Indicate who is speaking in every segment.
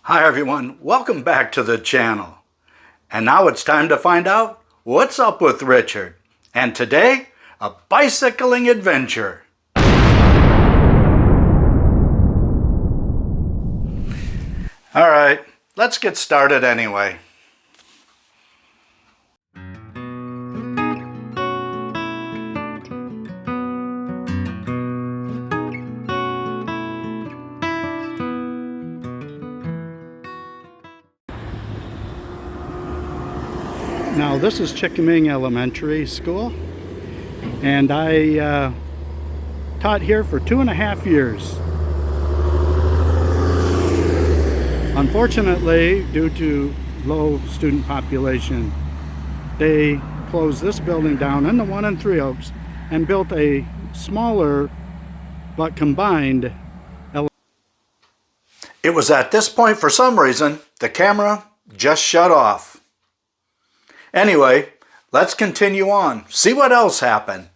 Speaker 1: Hi everyone, welcome back to the channel. And now it's time to find out what's up with Richard. And today, a bicycling adventure. Alright, let's get started anyway. Now this is Chickaming Elementary School, and I taught here for 2.5 years. Unfortunately, due to low student population, they closed this building down in the one in Three Oaks and built a smaller but combined elementary. It was at this point, for some reason, the camera just shut off. Anyway, let's continue on. See what else happened.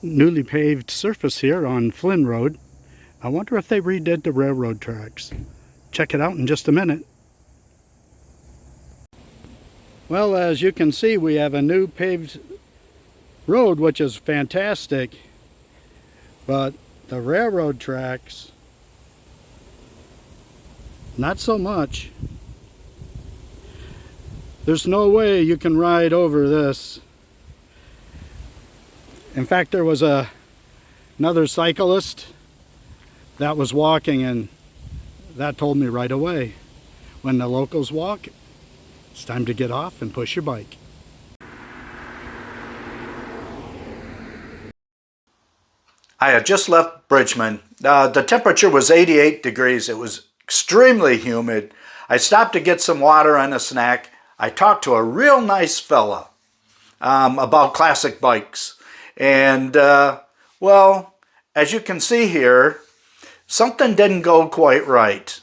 Speaker 1: Newly paved surface here on Flynn Road. I wonder if they redid the railroad tracks. Check it out in just a minute. Well, as you can see, we have a new paved road, which is fantastic. But the railroad tracks, not so much. There's no way you can ride over this. In fact, there was another cyclist that was walking, and that told me right away, when the locals walk, it's time to get off and push your bike. I had just left Bridgman. The temperature was 88 degrees. It was extremely humid. I stopped to get some water and a snack. I talked to a real nice fella about classic bikes. And, well, as you can see here, something didn't go quite right.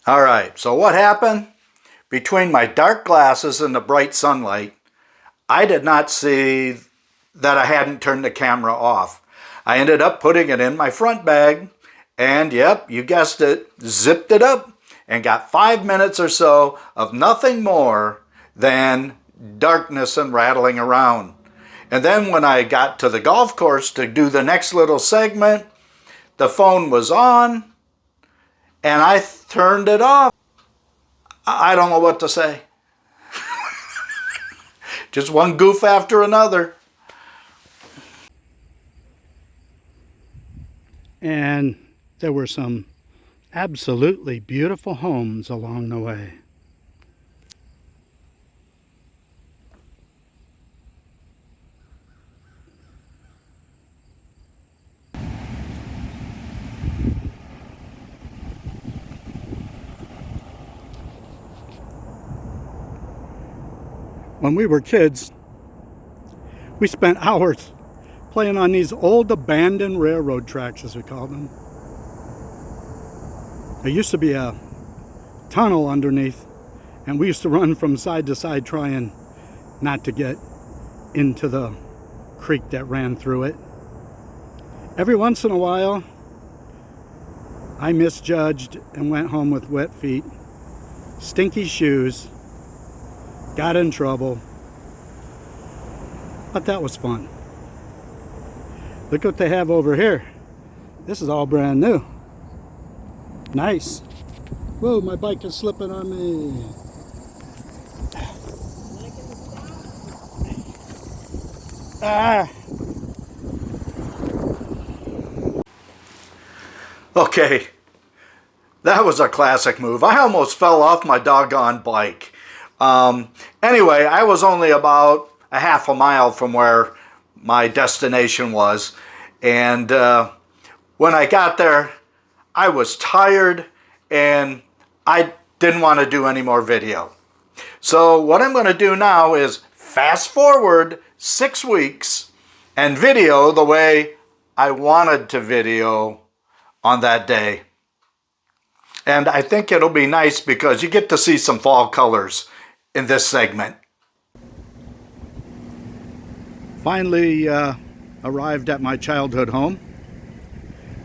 Speaker 1: All right, so what happened? Between my dark glasses and the bright sunlight, I did not see that I hadn't turned the camera off. I ended up putting it in my front bag, and yep, you guessed it, zipped it up and got 5 minutes or so of nothing more than darkness and rattling around. And then when I got to the golf course to do the next little segment, the phone was on, and I turned it off. I don't know what to say. Just one goof after another. And there were some absolutely beautiful homes along the way. When we were kids, we spent hours playing on these old abandoned railroad tracks, as we call them. There used to be a tunnel underneath, and we used to run from side to side trying not to get into the creek that ran through it. Every once in a while, I misjudged and went home with wet feet, stinky shoes, got in trouble, but that was fun. Look what they have over here. This is all brand new. Nice. Whoa, my bike is slipping on me. Ah. Okay, that was a classic move. I almost fell off my doggone bike. Anyway, I was only about a half a mile from where my destination was, and when I got there, I was tired and I didn't want to do any more video. So what I'm going to do now is fast forward 6 weeks and video the way I wanted to video on that day. And I think it'll be nice because you get to see some fall colors in this segment. Finally arrived at my childhood home.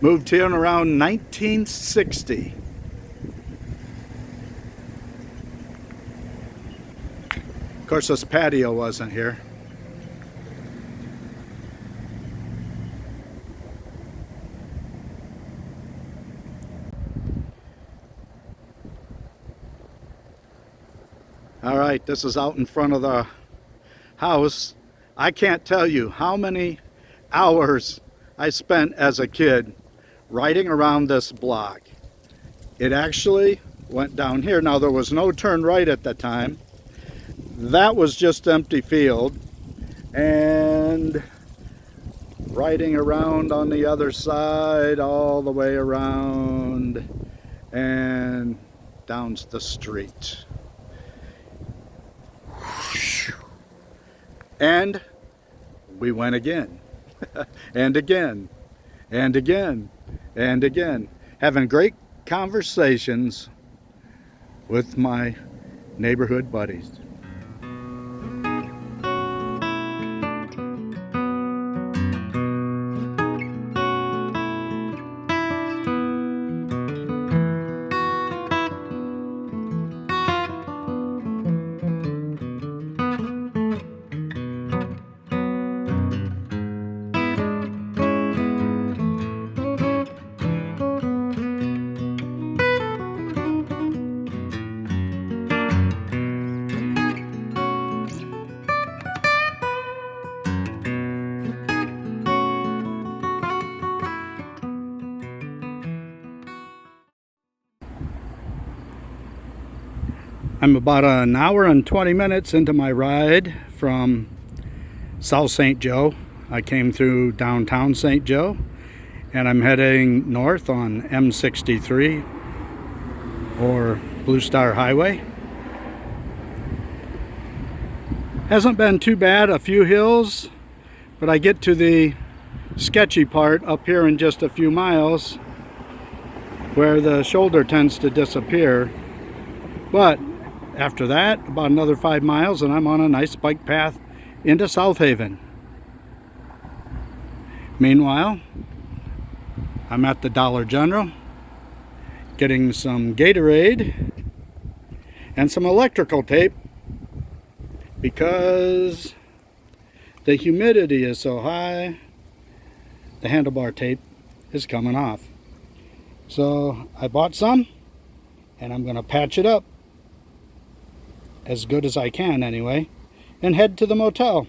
Speaker 1: Moved here in around 1960. Of course, this patio wasn't here. All right, this is out in front of the house. I can't tell you how many hours I spent as a kid riding around this block. It actually went down here. Now, there was no turn right at the time. That was just empty field. And riding around on the other side, all the way around and down the street. And we went again, and again, and again, and again, having great conversations with my neighborhood buddies. I'm about an hour and 20 minutes into my ride from South St. Joe. I came through downtown St. Joe, and I'm heading north on M63 or Blue Star Highway. Hasn't been too bad, a few hills, but I get to the sketchy part up here in just a few miles where the shoulder tends to disappear. But after that, about another 5 miles, and I'm on a nice bike path into South Haven. Meanwhile, I'm at the Dollar General getting some Gatorade and some electrical tape because the humidity is so high, the handlebar tape is coming off. So I bought some, and I'm going to patch it up as good as I can anyway, and head to the motel.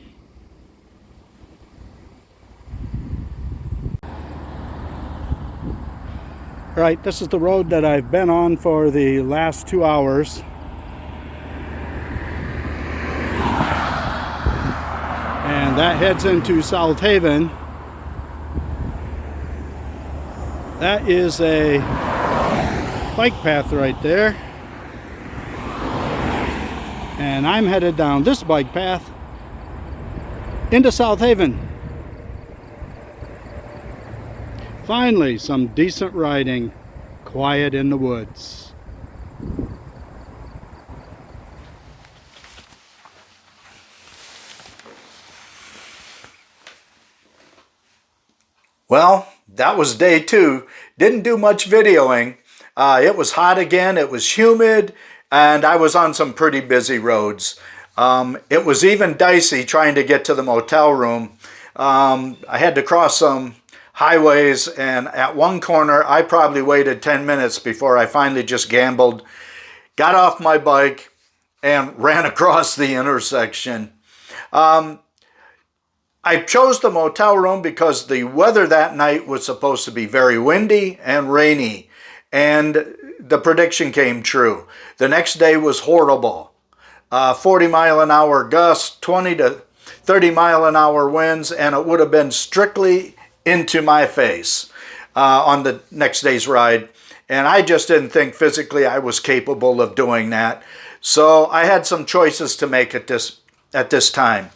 Speaker 1: Alright, this is the road that I've been on for the last 2 hours. And that heads into South Haven. That is a bike path right there. And I'm headed down this bike path into South Haven. Finally, some decent riding, quiet in the woods. Well, that was day 2. Didn't do much videoing. It was hot again, it was humid, and I was on some pretty busy roads. It was even dicey trying to get to the motel room. I had to cross some highways, and at one corner I probably waited 10 minutes before I finally just gambled, got off my bike, and ran across the intersection. I chose the motel room because the weather that night was supposed to be very windy and rainy, and the prediction came true. The next day was horrible. 40-mile-an-hour gusts, 20 to 30-mile-an-hour winds, and it would have been strictly into my face on the next day's ride. And I just didn't think physically I was capable of doing that. So I had some choices to make at this time.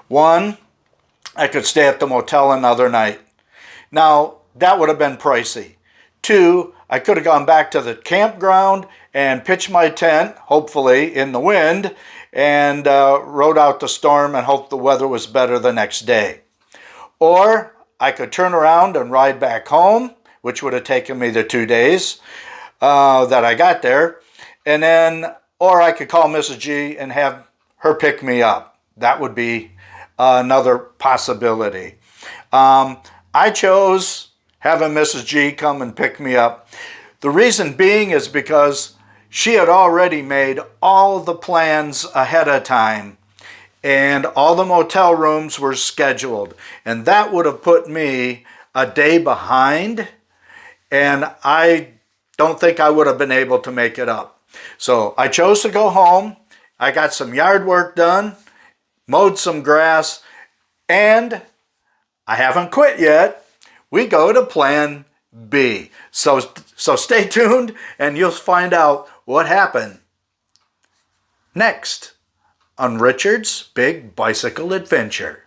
Speaker 1: One, I could stay at the motel another night. Now, that would have been pricey. 2, I could have gone back to the campground and pitched my tent, hopefully in the wind, and rode out the storm and hoped the weather was better the next day. Or I could turn around and ride back home, which would have taken me the 2 days that I got there. And then, or I could call Mrs. G and have her pick me up. That would be another possibility. I chose having Mrs. G come and pick me up. The reason being is because she had already made all the plans ahead of time, and all the motel rooms were scheduled. And that would have put me a day behind, and I don't think I would have been able to make it up. So I chose to go home. I got some yard work done, mowed some grass, and I haven't quit yet. We go to plan B. So stay tuned and you'll find out what happened next on Richard's Big Bicycle Adventure.